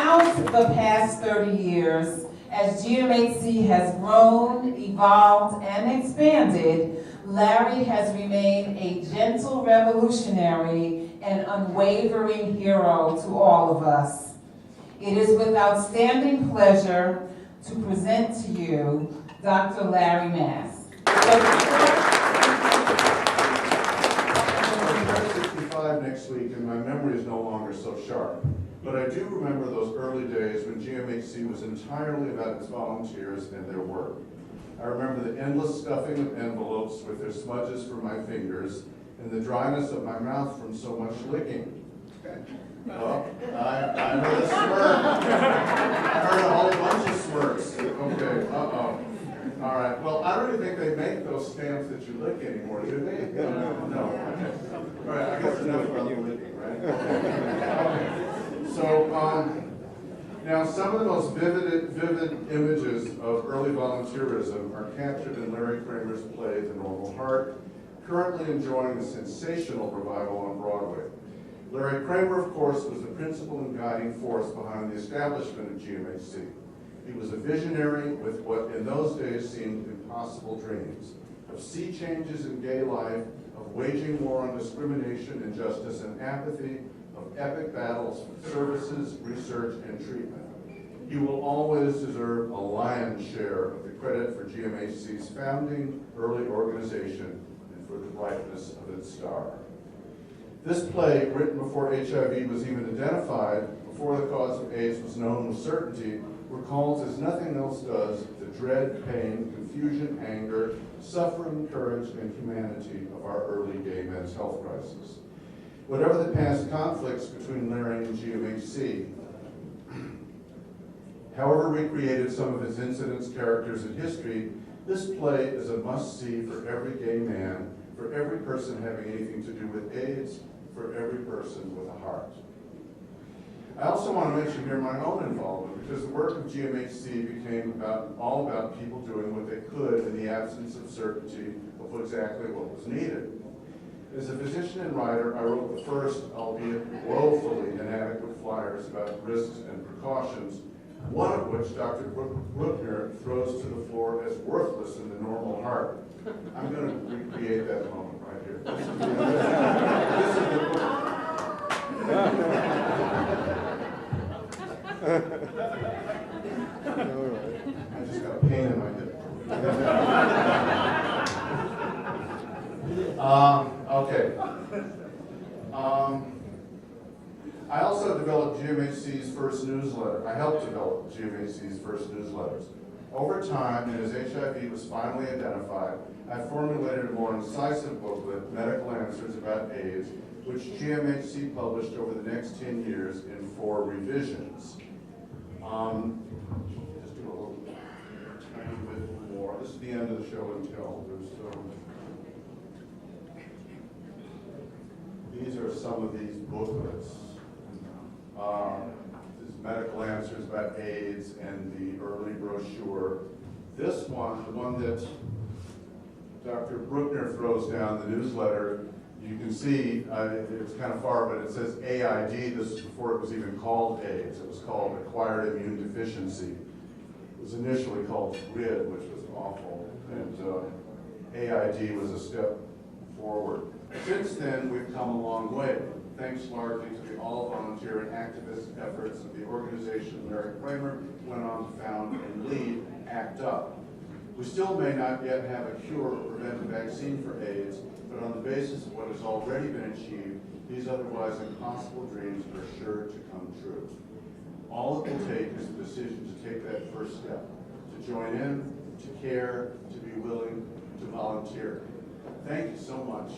Throughout the past 30 years, as GMHC has grown, evolved, and expanded, Larry has remained a gentle revolutionary and unwavering hero to all of us. It is with outstanding pleasure to present to you Dr. Larry Mass. I'm 65 next week, and my memory is no longer so sharp. But I do remember those early days when GMHC was entirely about its volunteers and their work. I remember the endless stuffing of envelopes with their smudges from my fingers and the dryness of my mouth from so much licking. Oh, I heard a smirk. I heard a whole bunch of smirks. Okay, uh-oh. All right, well, I don't even think they make those stamps that you lick anymore, do they? No, okay. All right, I guess enough about the licking, right? Okay. So, now some of the most vivid images of early volunteerism are captured in Larry Kramer's play, The Normal Heart, currently enjoying a sensational revival on Broadway. Larry Kramer, of course, was the principal and guiding force behind the establishment of GMHC. He was a visionary with what in those days seemed impossible dreams, of sea changes in gay life, of waging war on discrimination, injustice, and apathy, of epic battles for services, research, and treatment. He will always deserve a lion's share of the credit for GMHC's founding early organization and for the brightness of its star. This play, written before HIV was even identified, before the cause of AIDS was known with certainty, recalls as nothing else does the dread, pain, confusion, anger, suffering, courage, and humanity of our early gay men's health crisis. Whatever the past conflicts between Larry and GMHC, however recreated some of his incidents, characters, and history, this play is a must-see for every gay man, for every person having anything to do with AIDS, for every person with a heart. I also want to mention here my own involvement, because the work of GMHC became all about people doing what they could in the absence of certainty of exactly what was needed. As a physician and writer, I wrote the first, albeit woefully inadequate, flyers about risks and precautions, one of which Dr. Bruckner throws to the floor as worthless in The Normal Heart. I'm going to recreate that moment right here. This is the book. I just got a pain in my hip. Okay. I also developed GMHC's first newsletter. I helped develop GMHC's first newsletters. Over time, and as HIV was finally identified, I formulated a more incisive booklet, Medical Answers About AIDS, which GMHC published over the next 10 years in 4 revisions. Just do a little tiny bit more. This is the end of the show and tell. These are some of these booklets. This Medical Answers About AIDS and the early brochure. This one, the one that Dr. Bruckner throws down, the newsletter, you can see, it's kind of far, but it says AID. This is before it was even called AIDS. It was called Acquired Immune Deficiency. It was initially called GRID, which was awful, and AID was a step forward. Since then, we've come a long way, thanks largely to the all-volunteer and activist efforts of the organization Larry Kramer went on to found and lead ACT UP. We still may not yet have a cure or preventive vaccine for AIDS, but on the basis of what has already been achieved, these otherwise impossible dreams are sure to come true. All it will take is the decision to take that first step, to join in, to care, to be willing, to volunteer. Thank you so much.